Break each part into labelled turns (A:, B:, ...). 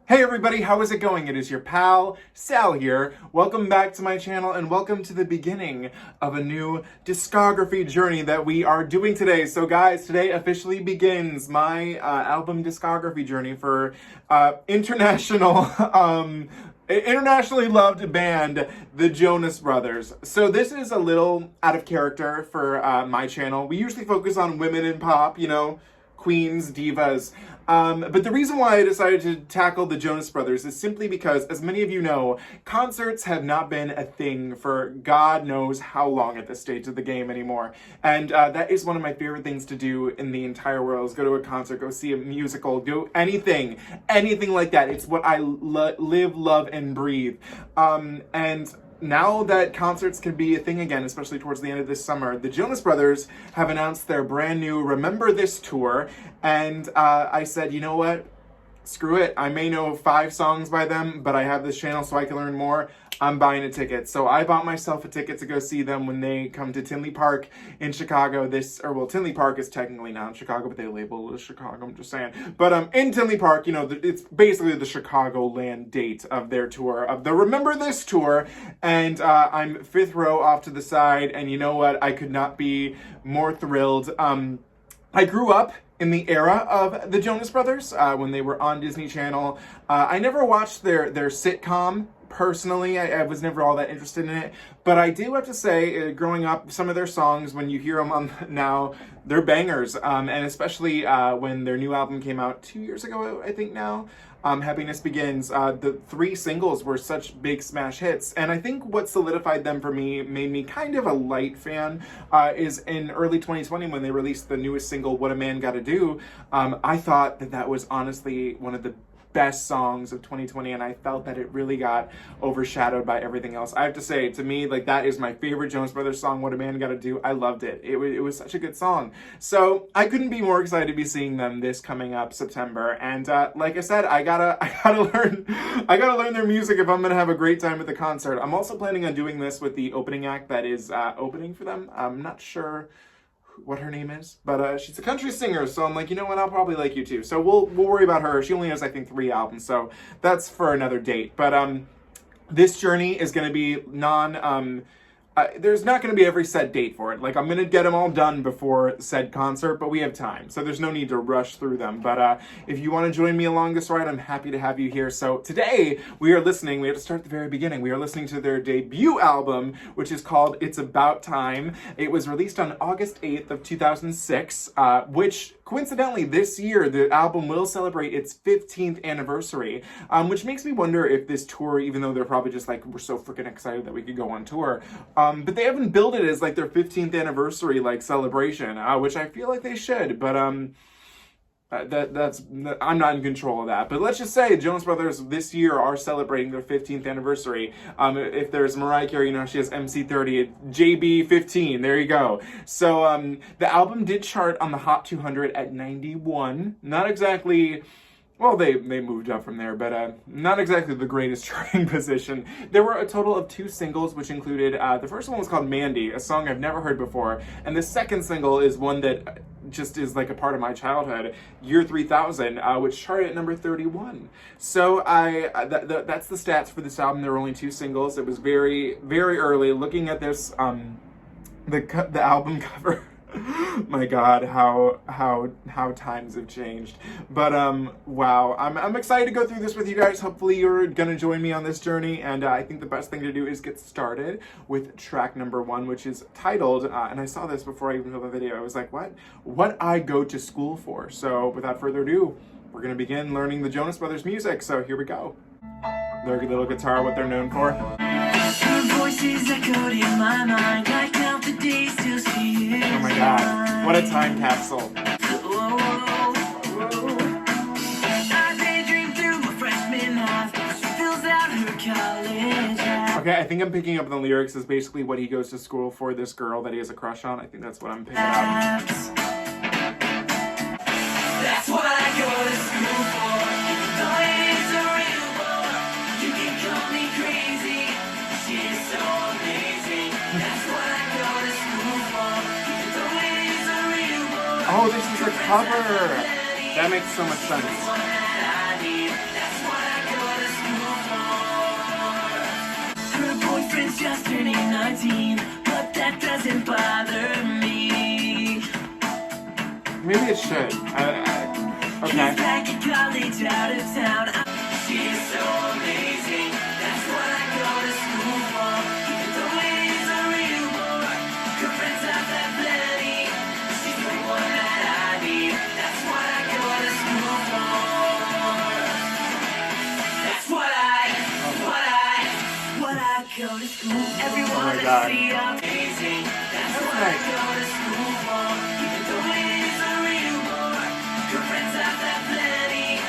A: Hey everybody, how is it going? It is your pal, Sal here. Welcome back to my channel and welcome to the beginning of a new discography journey that we are doing today. So guys, today officially begins my album discography journey for internationally loved band, the Jonas Brothers. So this is a little out of character for my channel. We usually focus on women in pop, you know, queens, divas. But the reason why I decided to tackle the Jonas Brothers is simply because, as many of you know, concerts have not been a thing for God knows how long at this stage of the game anymore. And that is one of my favorite things to do in the entire world, is go to a concert, go see a musical, go anything like that. It's what I live, love, and breathe. And now that concerts can be a thing again, especially towards the end of this summer, the Jonas Brothers have announced their brand new Remember This tour, and I said, you know what? Screw it. I may know 5 songs by them, but I have this channel so I can learn more. I'm buying a ticket. So I bought myself a ticket to go see them when they come to Tinley Park in Chicago. Tinley Park is technically not in Chicago, but they label it as Chicago, I'm just saying. But in Tinley Park, you know, it's basically the Chicagoland date of their tour, of the Remember This tour. And I'm 5th row off to the side, and you know what? I could not be more thrilled. I grew up in the era of the Jonas Brothers, when they were on Disney Channel. I never watched their sitcom. Personally, I was never all that interested in it, but I do have to say, growing up, some of their songs, when you hear them now, they're bangers, and especially when their new album came out 2 years ago, I think now, Happiness Begins, the 3 singles were such big smash hits, and I think what solidified them for me, made me kind of a light fan, is in early 2020 when they released the newest single, What a Man Gotta Do. I thought that was honestly one of the best songs of 2020, and I felt that it really got overshadowed by everything else. I have to say, to me, like, that is my favorite Jonas Brothers song, What a Man Gotta Do. I loved it. It was such a good song. So I couldn't be more excited to be seeing them this coming up September. And like I said, I gotta learn their music if I'm gonna have a great time at the concert. I'm also planning on doing this with the opening act that is opening for them. I'm not sure what her name is, but she's a country singer, so I'm like, you know what, I'll probably like you too. So we'll worry about her. She only has, I think, 3 albums, so that's for another date. But this journey is going to be there's not going to be every set date for it. Like, I'm going to get them all done before said concert, but we have time, so there's no need to rush through them. But if you want to join me along this ride, I'm happy to have you here. So today, we have to start at the very beginning. We are listening to their debut album, which is called It's About Time. It was released on August 8th of 2006, which, coincidentally, this year, the album will celebrate its 15th anniversary, which makes me wonder if this tour, even though they're probably just like, we're so freaking excited that we could go on tour, but they haven't billed it as like their 15th anniversary like celebration, which I feel like they should, but I'm not in control of that. But let's just say Jonas Brothers this year are celebrating their 15th anniversary. If there's Mariah Carey, you know, she has MC30, JB15, there you go. So the album did chart on the Hot 200 at 91. Not exactly, well, they moved up from there, but not exactly the greatest charting position. There were a total of 2 singles, which included, the first one was called Mandy, a song I've never heard before, and the second single is one that just is like a part of my childhood, Year 3000, which charted at number 31. So that's the stats for this album. There were only 2 singles. It was very, very early. Looking at this, the album cover, my God, how times have changed. But wow, I'm excited to go through this with you guys. Hopefully you're gonna join me on this journey, and I think the best thing to do is get started with track number 1, which is titled, and I saw this before I even filmed the video, I was like, what I go to school for? So without further ado, we're gonna begin learning the Jonas Brothers music, so here we go. Their little guitar, what they're known for. Her voices echoed in my mind. I count the days till she is oh my God, what a time capsule. Okay, I think I'm picking up the lyrics is basically what he goes to school for, this girl that he has a crush on. I think that's what I'm picking up. That's what I go to school for. It's a real boy. You can call me crazy. She's so amazing. That's what I go to school for. It's a real boy. Oh, this is a cover. That makes so much sense.
B: turning 19, but that doesn't bother me.
A: Maybe it should.
B: She's
A: Okay.
B: back at college, out of town. She's so amazing. That's what I go to school for. Even though it is a real bore, her friends have that plenty. She's the one that I need. That's what I go to school for. That's what I go to school for. Everyone
A: Oh my God.
B: see amazing. That's what I go to school for. Even though it is a real bore, her friends have that plenty.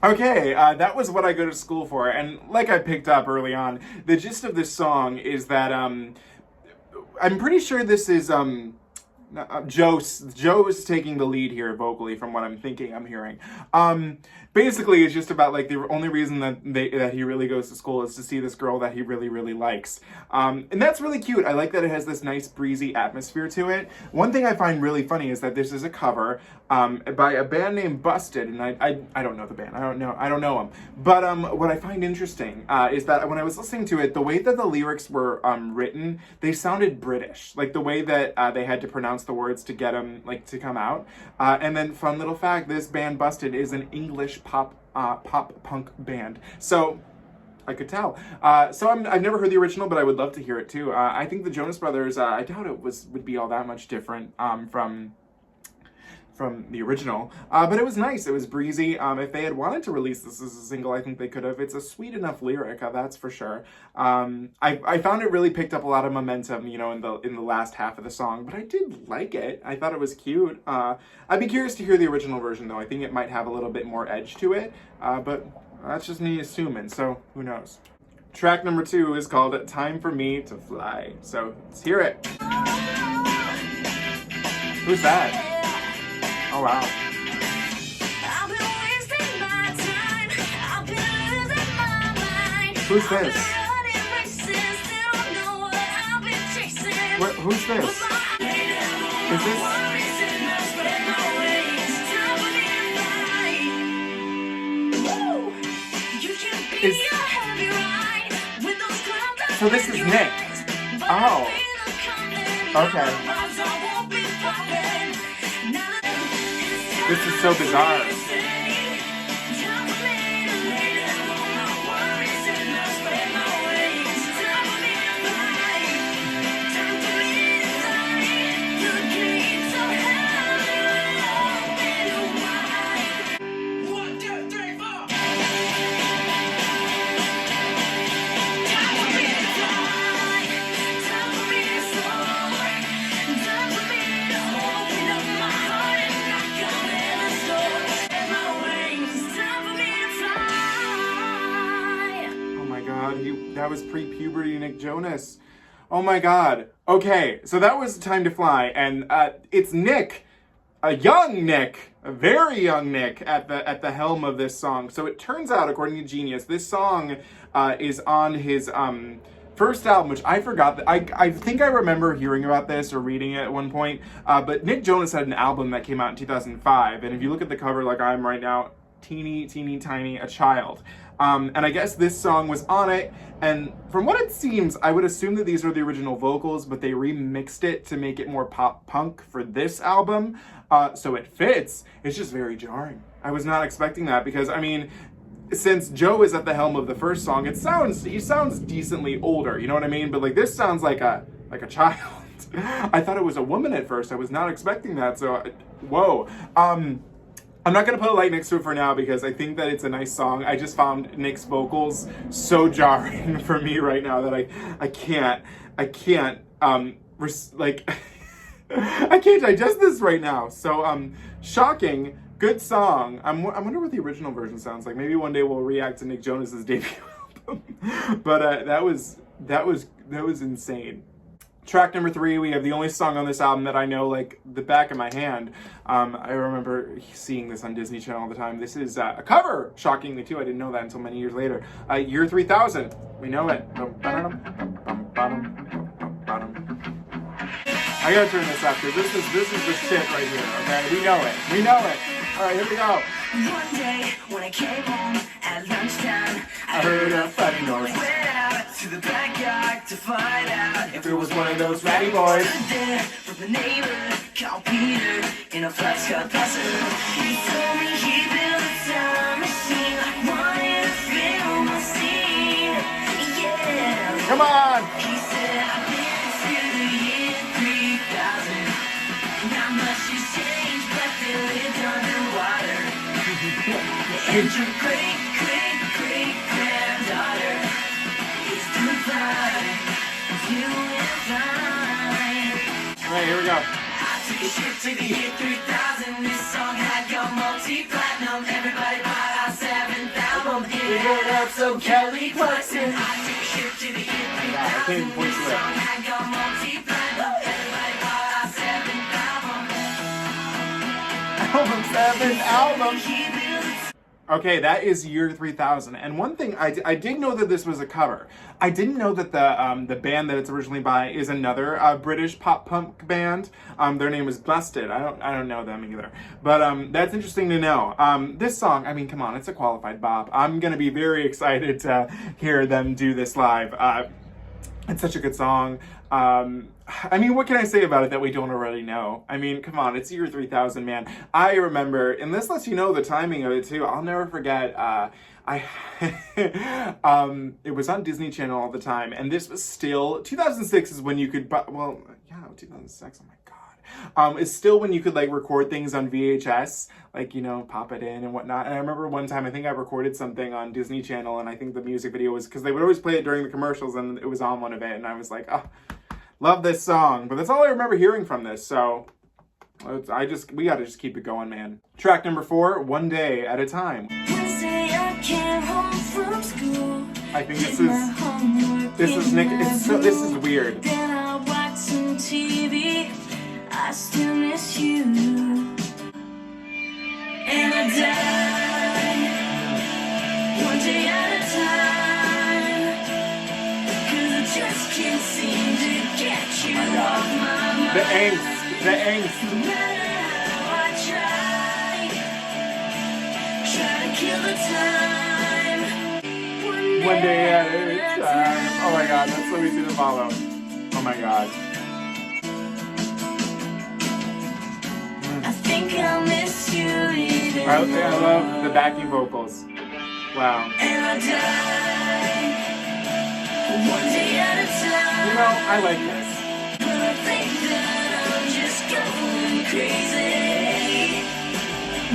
A: Okay, that was what I go to school for, and like I picked up early on, the gist of this song is that I'm pretty sure this is Joe is taking the lead here vocally from what I'm hearing. Basically, it's just about like the only reason that he really goes to school is to see this girl that he really, really likes. And that's really cute. I like that it has this nice breezy atmosphere to it. One thing I find really funny is that this is a cover by a band named Busted, and I don't know the band. I don't know them. But what I find interesting is that when I was listening to it, the way that the lyrics were written, they sounded British. Like the way that they had to pronounce the words to get them like to come out. And then fun little fact, this band Busted is an English pop punk band. So I could tell. So I've never heard the original, but I would love to hear it too. I think the Jonas Brothers, I doubt it would be all that much different from the original, but it was nice. It was breezy. If they had wanted to release this as a single, I think they could have. It's a sweet enough lyric, that's for sure. I found it really picked up a lot of momentum, you know, in the last half of the song, but I did like it. I thought it was cute. I'd be curious to hear the original version though. I think it might have a little bit more edge to it, but that's just me assuming, so who knows. Track number 2 is called Time for Me to Fly, so let's hear it. Who's that? Oh wow. Who's this? Who's this? Is this? So this is Nick. Oh. Okay. This is so bizarre. That was pre-puberty Nick Jonas. Oh my God. Okay, so that was Time to Fly, and it's Nick, a young Nick, a very young Nick at the helm of this song. So it turns out, according to Genius, this song is on his first album, which I forgot. I think I remember hearing about this or reading it at one point, but Nick Jonas had an album that came out in 2005, and if you look at the cover like I am right now, teeny tiny, a child. And I guess this song was on it, and from what it seems, I would assume that these are the original vocals, but they remixed it to make it more pop punk for this album, so it fits. It's just very jarring. I was not expecting that, because, I mean, since Joe is at the helm of the first song, he sounds decently older, you know what I mean? But, like, this sounds like a child. I thought it was a woman at first. I was not expecting that, so, whoa. I'm not going to put light next to it for now because I think that it's a nice song. I just found Nick's vocals so jarring for me right now that I can't I can't digest this right now. So, shocking, good song. I wonder what the original version sounds like. Maybe one day we'll react to Nick Jonas's debut album. But that was insane. Track number 3, we have the only song on this album that I know like the back of my hand. I remember seeing this on Disney Channel all the time. This is a cover, shockingly too. I didn't know that until many years later. Year 3000, we know it. I gotta turn this up because this is the shit right here, okay? We know it. All right, here we go.
B: One day when I came home at lunchtime,
A: I heard a funny noise.
B: Went out to the backyard to find out
A: if it was one of those ratty boys.
B: From the neighbor called Peter in a flat car passer. He told me he built a time machine, like wanted to film a scene. Yeah.
A: Come on!
B: He said I've been to the year 3000. Not much has changed, but they lived underwater. And your great, great, great granddaughter is doing fine, doing fine.
A: Alright, here we go.
B: I took a ship to the year 3000. This song had gone multi-platinum. Everybody bought our 7th album. It had up some Kelly Clarkson. I took a ship to the year 3000. This song had gone multi-platinum. Everybody bought our 7th album.
A: Okay, that is year 3000. And one thing, I did know that this was a cover. I didn't know that the band that it's originally by is another British pop punk band. Their name is Busted. I don't know them either. But that's interesting to know. This song, I mean, come on, it's a qualified bop. I'm gonna be very excited to hear them do this live. It's such a good song. I mean, what can I say about it that we don't already know? I mean, come on, it's year 3000, man. I remember, and this lets you know the timing of it too. I'll never forget, it was on Disney Channel all the time, and this was still, 2006 is when you could buy, well, yeah, 2006, oh my God. It's still when you could like record things on VHS, like, you know, pop it in and whatnot. And I remember one time, I think I recorded something on Disney Channel, and I think the music video was, because they would always play it during the commercials, and it was on one of it, and I was like, oh, love this song. But that's all I remember hearing from this, so we gotta just keep it going, man. Track number 4, One Day at a Time.
B: Wednesday I came home from school.
A: I think this is Nick. This is weird.
B: Then I watched some TV. I still miss you. And I die one day at a time. 'Cause I just can't seem to get you off my mind.
A: The angst.
B: No matter how I try to kill the time.
A: One day at a time. Oh my God, that's so easy to follow. Oh my God.
B: I think I'll miss you even
A: I love the backing vocals. Wow.
B: And I die one day at a time.
A: You know, I like this.
B: But I think that I'm just going crazy.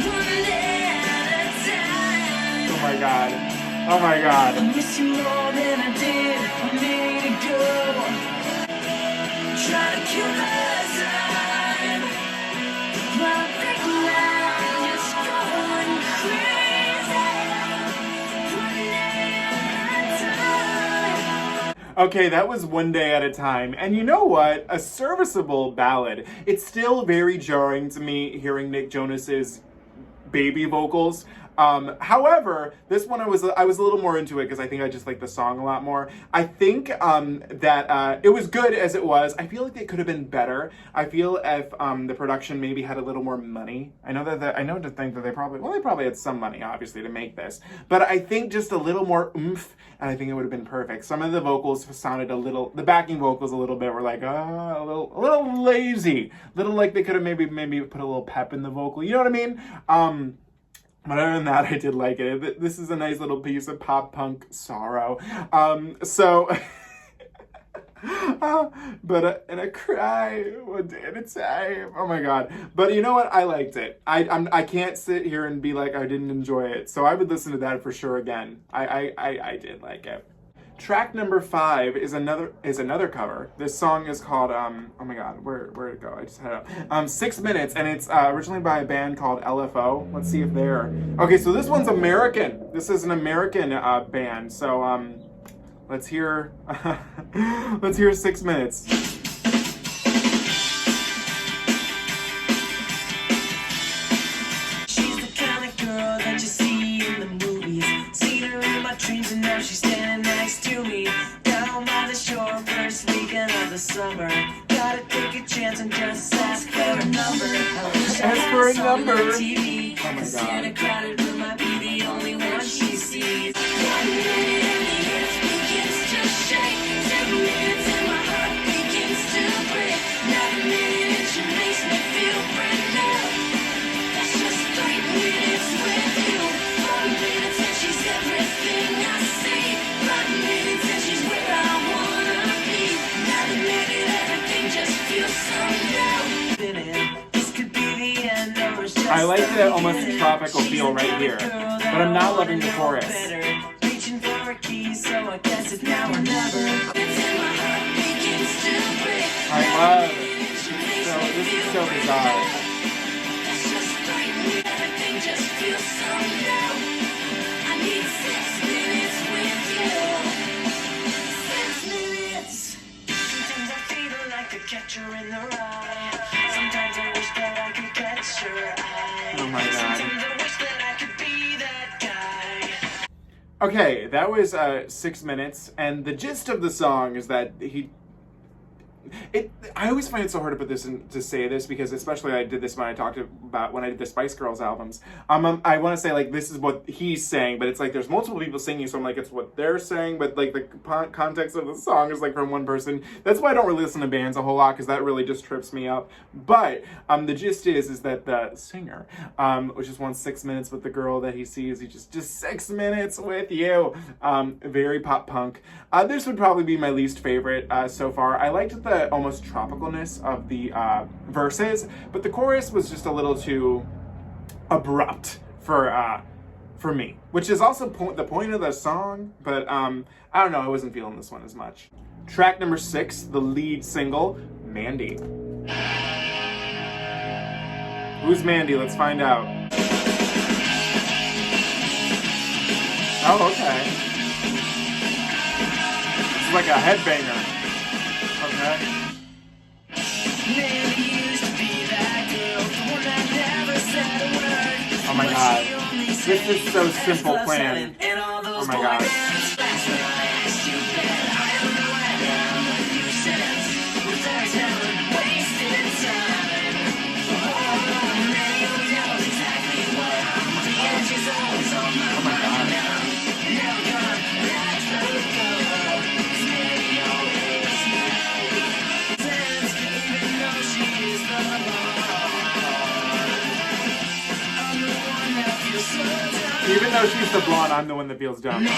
B: One day at a time.
A: Oh my God. Oh my God.
B: I miss you more than I did a minute ago. Try to kill the time. But I think I'm just going crazy. One day at a time.
A: Okay, that was One Day at a Time. And you know what? A serviceable ballad. It's still very jarring to me hearing Nick Jonas's baby vocals. However, this one I was a little more into it because I think I just like the song a lot more. I think that it was good as it was. I feel like it could have been better. I feel if the production maybe had a little more money. I know to think that they probably had some money obviously to make this, but I think just a little more oomph, and I think it would have been perfect. Some of the vocals sounded the backing vocals a little bit were like a little lazy, little like they could have maybe put a little pep in the vocal. You know what I mean? But other than that, I did like it. This is a nice little piece of pop punk sorrow. And I cry one day at a time. Oh my God. But you know what? I liked it. I can't sit here and be like I didn't enjoy it. So I would listen to that for sure again. I did like it. Track number 5 is another cover. This song is called oh my God, where'd it go? I just had it up. 6 Minutes, and it's originally by a band called LFO. Let's see if they're okay. So this one's American. This is an American band. So let's hear 6 Minutes.
B: She's the kind of girl that you see in the movies. Seen her in my dreams and now she's standing next to me. Down by the shore, first weekend of the summer. Gotta take a chance and just ask for a number.
A: Ask for a number.
B: TV.
A: Oh my God.
B: In a crowded room, might be the only one she sees. One day and the earth begins to shake. 7 minutes and my heart beats
A: I like the almost tropical feel right here, but I'm not loving the chorus.
B: Reaching for a key, so I guess it's now or never.
A: I love it. This is so bizarre.
B: Everything just feels so new. I need 6 minutes with you. 6 minutes. Sometimes I feel like a catcher in the rye. Sometimes I wish that I could catch your eye.
A: Oh my God.
B: Sometimes I wish that I could be that guy.
A: Okay, that was 6 minutes, and the gist of the song is that I always find it so hard to put this in, to say this, because especially I did this when I talked about when I did the Spice Girls albums. I want to say like this is what he's saying, but it's like there's multiple people singing, so I'm like it's what they're saying, but like the context of the song is like from one person. That's why I don't really listen to bands a whole lot, because that really just trips me up. But the gist is that the singer just wants 6 minutes with the girl that he sees. He just 6 minutes with you. Very pop punk. This would probably be my least favorite so far. I liked the almost tropicalness of the verses, but the chorus was just a little too abrupt for me, which is also the point of the song, but I don't know, I wasn't feeling this one as much. Track number 6, the lead single, Mandy. Who's Mandy? Let's find out. Oh, okay. It's like a headbanger. Okay. Oh my God. This is so simple plan. Oh my God. Oh my God. Even though she's the blonde, I'm the one that feels dumb. Okay.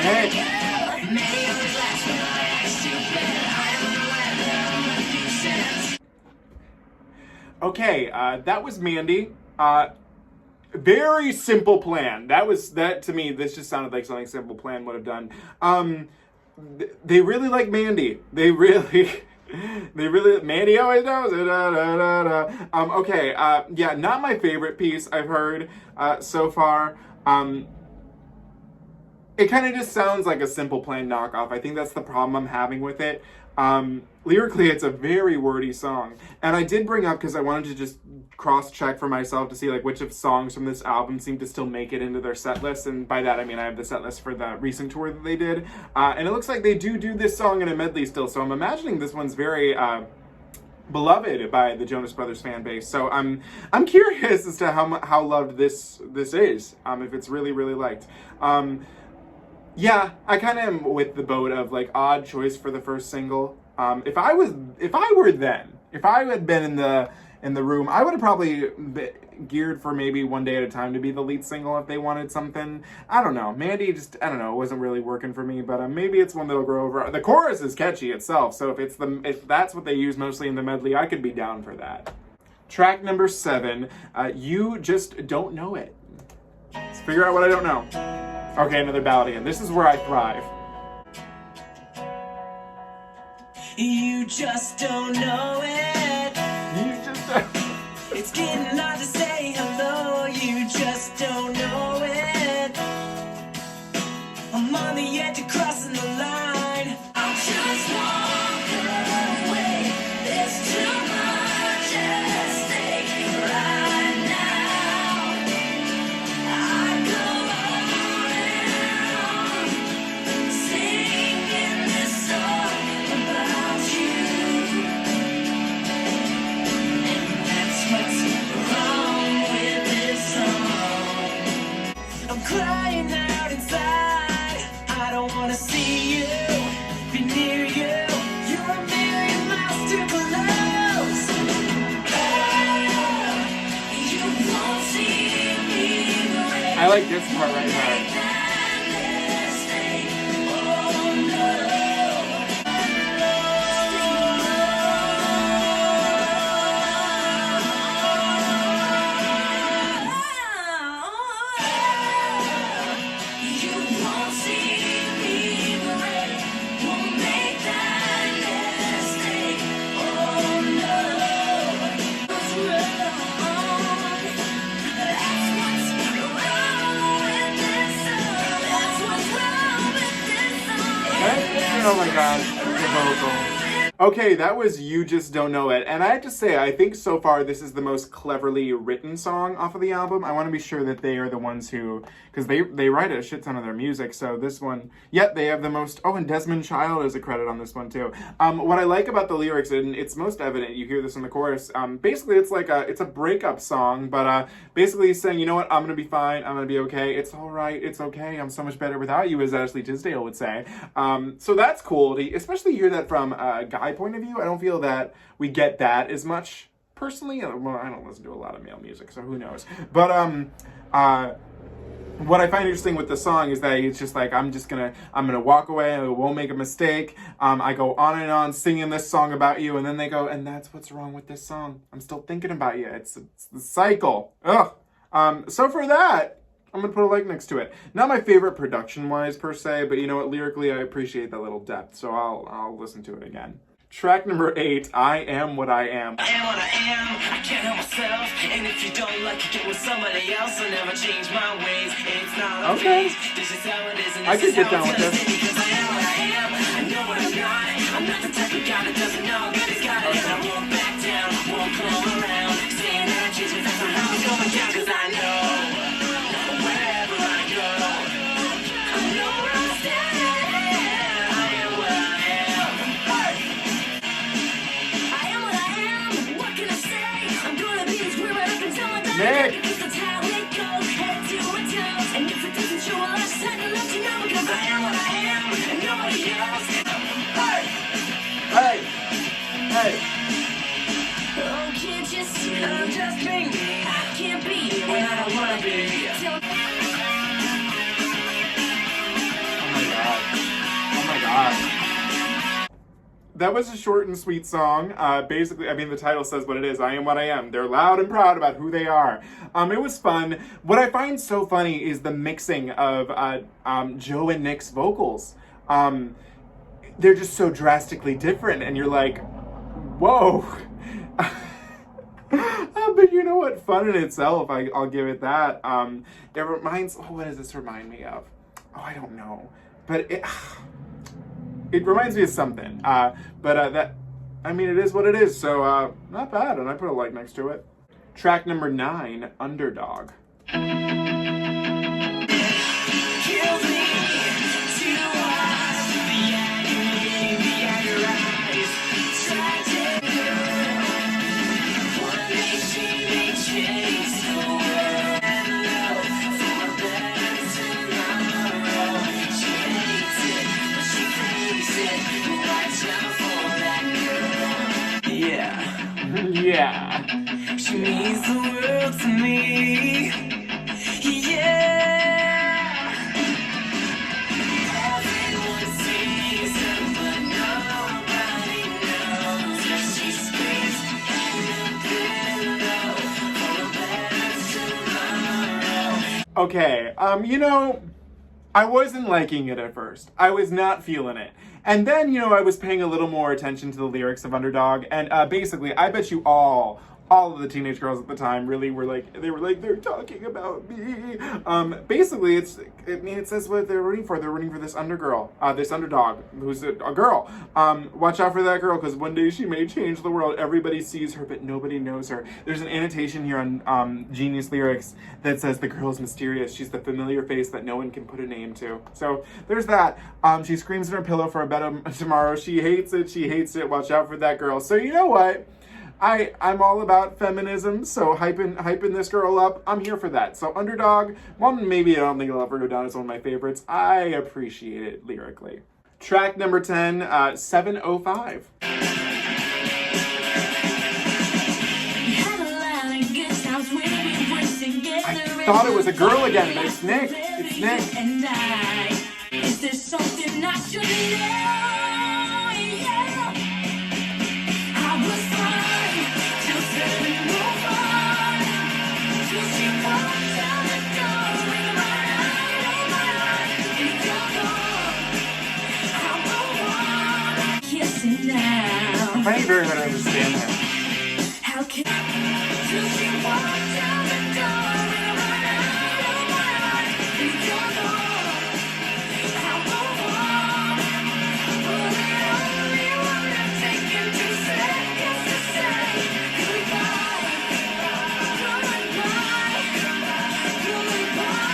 A: Hey. Okay, that was Mandy. Very simple plan. That to me, this just sounded like something Simple Plan would have done. They really like Mandy. They really, Mandy always knows it. Okay, yeah, not my favorite piece I've heard so far. It kind of just sounds like a Simple Plan knockoff. I think that's the problem I'm having with it. Lyrically, it's a very wordy song. And I did bring up, because I wanted to just cross-check for myself to see like which of songs from this album seem to still make it into their set list. And by that, I mean I have the set list for the recent tour that they did. And it looks like they do this song in a medley still. So I'm imagining this one's very beloved by the Jonas Brothers fan base. So I'm curious as to how loved this is, if it's really, really liked. Yeah, I kind of am with the boat of like odd choice for the first single. If I had been in the room, I would have probably geared for maybe One Day at a Time to be the lead single if they wanted something. I don't know. Mandy it wasn't really working for me, but maybe it's one that'll grow over. The chorus is catchy itself, so if that's what they use mostly in the medley, I could be down for that. Track number 7, You Just Don't Know It. Let's figure out what I don't know. Okay, another ballad again. This is where I thrive.
B: You just don't know it.
A: You just don't.
B: It's getting hard to say hello. You just don't know it. I'm on the edge of crossing the line. I'm just walking away. There's too much at stake right now. I go on and on, singing this song about you. And that's what's wrong
A: like this part right here. Oh my god, the vocal. Okay, that was You Just Don't Know It. And I have to say, I think so far this is the most cleverly written song off of the album. I want to be sure that they are the ones who, because they write a shit ton of their music, so this one, yep, they have the most, oh, and Desmond Child is a credit on this one too. What I like about the lyrics, and it's most evident, you hear this in the chorus, basically it's like it's a breakup song, but basically he's saying, you know what, I'm gonna be fine, I'm gonna be okay, it's alright, it's okay, I'm so much better without you, as Ashley Tisdale would say. So that's cool, especially hear that from a guy point of view. I don't feel that we get that as much personally. Well, I don't listen to a lot of male music, so who knows. But what I find interesting with the song is that it's just like, I'm gonna walk away, I won't make a mistake. I go on and on singing this song about you, and then they go, and that's what's wrong with this song. I'm still thinking about you. It's the cycle. Ugh. So for that, I'm gonna put a like next to it. Not my favorite production-wise per se, but you know what, lyrically I appreciate that little depth, so I'll listen to it again. Track number 8, I Am What I Am.
B: I am what I am, I can't help myself. And if you don't like it, get with somebody else. I'll never change my ways. It's not a phase. This is how it is, and
A: I
B: this
A: can
B: is
A: get
B: how
A: down with
B: it's
A: this.
B: because I am what I am. I know what I'm not. I'm not the type of guy that doesn't know that he's got it. And I won't back down, won't come around. Saying that I changed me, that's not how it's going down. Cause I know wherever I go, I know where I stand. I am what I am. I am what I am. What can I say? I'm gonna be as weird up until I die.
A: Nick.
B: Because that's how it goes. Head to a toe. And if it doesn't show, I'll just have to let you know. Because I am what I am. And nobody else.
A: Hey! Hey!
B: Oh, can't you see? I'm just being me. I can't be when I don't wanna be.
A: Oh my god. That was a short and sweet song. Basically, I mean, the title says what it is. I am what I am. They're loud and proud about who they are. It was fun. What I find so funny is the mixing of Joe and Nick's vocals. They're just so drastically different, and you're like, whoa. But you know what? Fun in itself. I'll give it that. It reminds. Oh, what does this remind me of? Oh, I don't know. But it reminds me of something. That, I mean, it is what it is. So not bad. And I put a like next to it. Track number 9, Underdog.
B: Kills me to watch the agony behind your eyes. Tragic. One day she may change the world and love for a better tomorrow. She hates it, but she fakes it. Watch out for that girl. Yeah.
A: Yeah.
B: She means the world to me. Yeah. Everyone sees her, but nobody knows her. She screams in the pillow for a better tomorrow.
A: Okay, you know, I wasn't liking it at first. I was not feeling it. And then, you know, I was paying a little more attention to the lyrics of Underdog, and basically, I bet you all of the teenage girls at the time really were like, they're talking about me. Basically, it says what they're rooting for. They're rooting for this this underdog, who's a girl. Watch out for that girl, because one day she may change the world. Everybody sees her, but nobody knows her. There's an annotation here on Genius Lyrics that says the girl is mysterious. She's the familiar face that no one can put a name to. So there's that. She screams in her pillow for a better tomorrow. She hates it. She hates it. Watch out for that girl. So you know what? I'm all about feminism, so hyping this girl up, I'm here for that. So Underdog, well, maybe I don't think it'll ever go down as one of my favorites. I appreciate it lyrically. Track number 10, 705.
B: Had a lot of good times when we were together.
A: thought it was a girl again, but it's Nick. It's Nick.
B: And is there something I should know? Yeah. I was fine till seven move on. Till she walked out the door in my life, and you're gone. I move on, kissing now.
A: I find it very hard to understand that.
B: How can till she walked out the door in my life, and you're gone. I move on, but it only would have taken 2 seconds to say goodbye, goodbye, goodbye.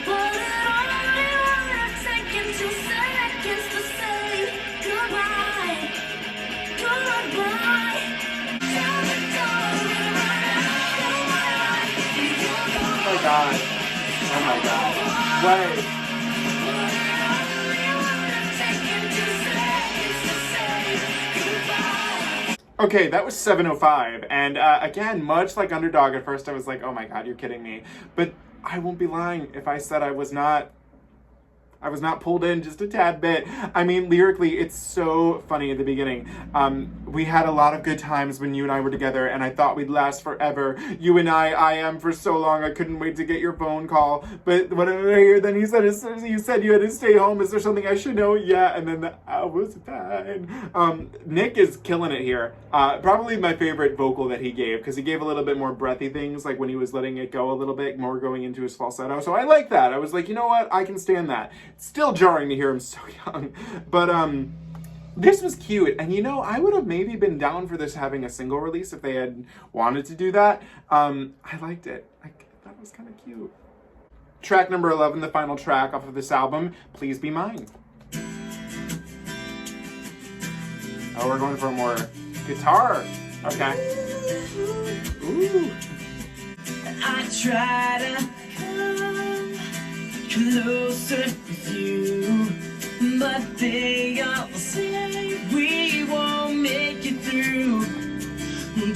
B: But it only would have taken 2 seconds to say goodbye, goodbye. Tell the door in my life, and you're gone.
A: Oh my god. Oh my god. Wait. Okay, that was 7:05, and again, much like Underdog, at first I was like, oh my god, you're kidding me. But I won't be lying if I said I was not pulled in just a tad bit. I mean, lyrically, it's so funny at the beginning. We had a lot of good times when you and I were together, and I thought we'd last forever. You and I am for so long. I couldn't wait to get your phone call. But when I hear, then he said, you said you had to stay home. Is there something I should know? Yeah, and then I was fine. Nick is killing it here. Probably my favorite vocal that he gave, because he gave a little bit more breathy things, like when he was letting it go a little bit more, going into his falsetto. So I like that. I was like, you know what? I can stand that. It's still jarring to hear him so young. But this was cute. And you know, I would have maybe been down for this having a single release if they had wanted to do that. I liked it. I thought it was kind of cute. Track number 11, the final track off of this album, Please Be Mine. Oh, we're going for more guitar. Okay. Ooh.
B: I try to come closer with you, but they all say we won't make it through.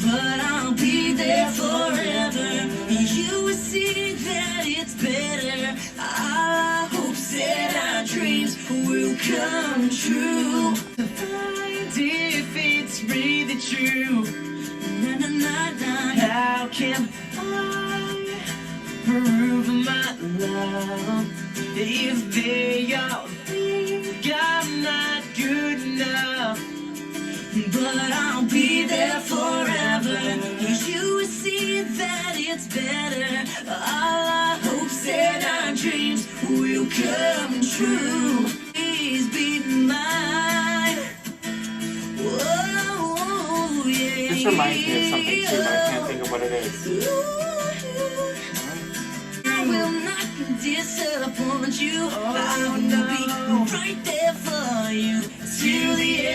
B: But I'll be there forever. You will see that it's better. Our hopes and our dreams will come true. Find if it's really true. Na na na na. How can I prove my love if they all think I'm not good enough? But I'll be there forever. You will see that it's better. All our hopes and our dreams will come true. Please be mine. Whoa, yeah.
A: This reminds me of something too, but I can't think of what it is.
B: I will not disappoint you. I will be right there for you till the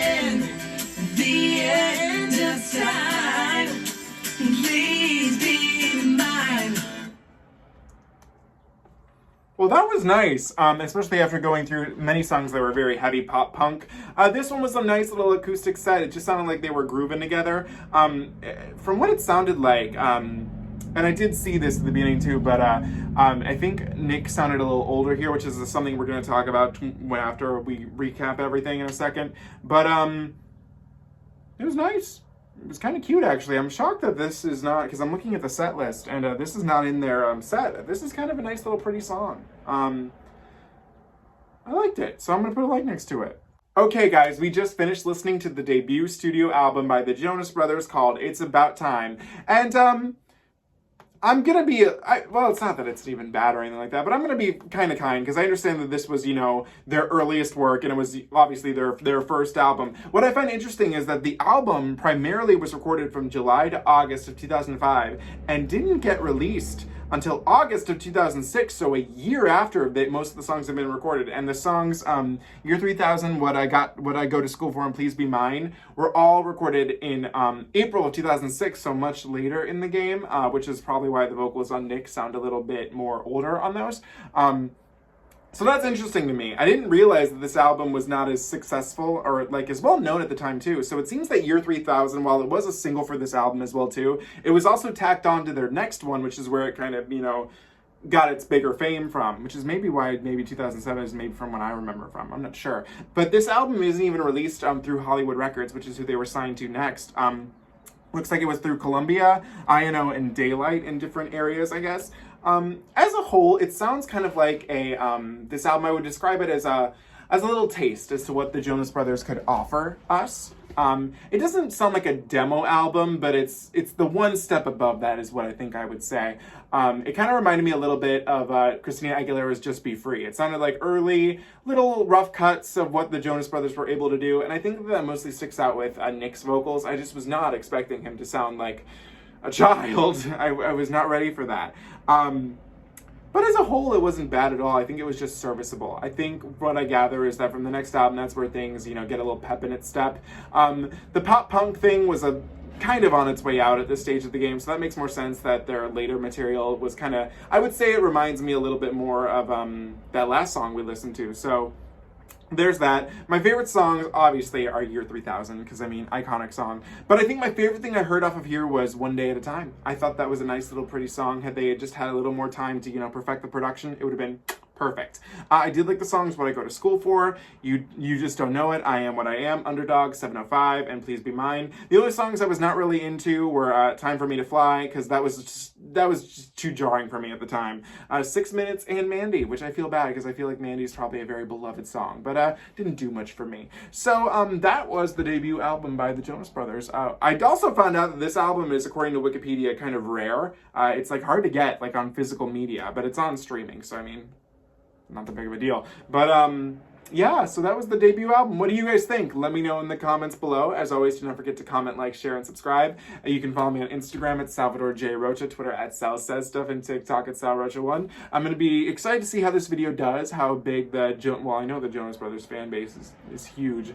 B: end of time. Please be mine.
A: Well, that was nice, especially after going through many songs that were very heavy pop punk. This one was a nice little acoustic set. It just sounded like they were grooving together. From what it sounded like, and I did see this at the beginning too, but I think Nick sounded a little older here, which is something we're going to talk about after we recap everything in a second. But it was nice. It was kind of cute, actually. I'm shocked that this is not, because I'm looking at the set list, and this is not in their set. This is kind of a nice little pretty song. I liked it, so I'm going to put a like next to it. Okay, guys, we just finished listening to the debut studio album by the Jonas Brothers called It's About Time. And I'm going to be, well, it's not that it's even bad or anything like that, but I'm going to be kind of kind, because I understand that this was, you know, their earliest work, and it was obviously their first album. What I find interesting is that the album primarily was recorded from July to August of 2005, and didn't get released until August of 2006, so a year after most of the songs have been recorded. And the songs, Year 3000, What I Go to School For, and Please Be Mine, were all recorded in April of 2006, so much later in the game, which is probably why the vocals on Nick sound a little bit more older on those. So that's interesting to me. I didn't realize that this album was not as successful or like as well known at the time too. So it seems that Year 3000, while it was a single for this album as well too, it was also tacked on to their next one, which is where it kind of, you know, got its bigger fame from, which is maybe why maybe 2007 is maybe from when I remember from. I'm not sure. But this album isn't even released through Hollywood Records, which is who they were signed to next. Looks like it was through Columbia, INO, and Daylight in different areas, I guess. As a whole, it sounds kind of like a, this album, I would describe it as a little taste as to what the Jonas Brothers could offer us. It doesn't sound like a demo album, but it's the one step above that is what I think I would say. It kind of reminded me a little bit of Christina Aguilera's Just Be Free. It sounded like early, little rough cuts of what the Jonas Brothers were able to do, and I think that mostly sticks out with Nick's vocals. I just was not expecting him to sound like a child. I was not ready for that. But as a whole, it wasn't bad at all. I think it was just serviceable. I think what I gather is that from the next album, that's where things, you know, get a little pep in its step. The pop punk thing was kind of on its way out at this stage of the game, so that makes more sense that their later material was kind of, I would say it reminds me a little bit more of that last song we listened to. So there's that. My favorite songs, obviously, are Year 3000, because, I mean, iconic song. But I think my favorite thing I heard off of here was One Day at a Time. I thought that was a nice little pretty song. Had they just had a little more time to, you know, perfect the production, it would have been perfect. I did like the songs What I Go to School For, You Just Don't Know It, I Am What I Am, Underdog, 705, and Please Be Mine. The other songs I was not really into were Time for Me to Fly, because that was just too jarring for me at the time. 6 Minutes and Mandy, which I feel bad because I feel like Mandy's probably a very beloved song, but didn't do much for me. So that was the debut album by the Jonas Brothers. I also found out that this album is, according to Wikipedia, kind of rare. It's like hard to get like on physical media, but it's on streaming, so I mean, not that big of a deal. But yeah, so that was the debut album. What do you guys think? Let me know in the comments below. As always, do not forget to comment, like, share, and subscribe. You can follow me on Instagram at Salvador J. Rocha, Twitter at Sal Says Stuff, and TikTok at Sal Rocha1. I'm going to be excited to see how this video does, how big I know the Jonas Brothers fan base is huge.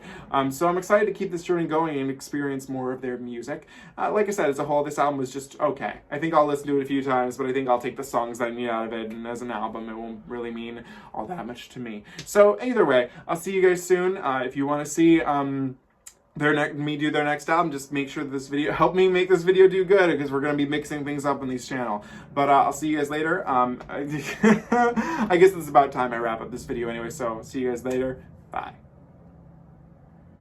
A: So I'm excited to keep this journey going and experience more of their music. Like I said, as a whole, this album was just okay. I think I'll listen to it a few times, but I think I'll take the songs that I need out of it, and as an album, it won't really mean all that much to me. So either way, I'll see you guys soon. If you want to see me do their next album, just make sure that this video, help me make this video do good, because we're going to be mixing things up on this channel. But I'll see you guys later. I guess it's about time I wrap up this video anyway, so see you guys later. Bye.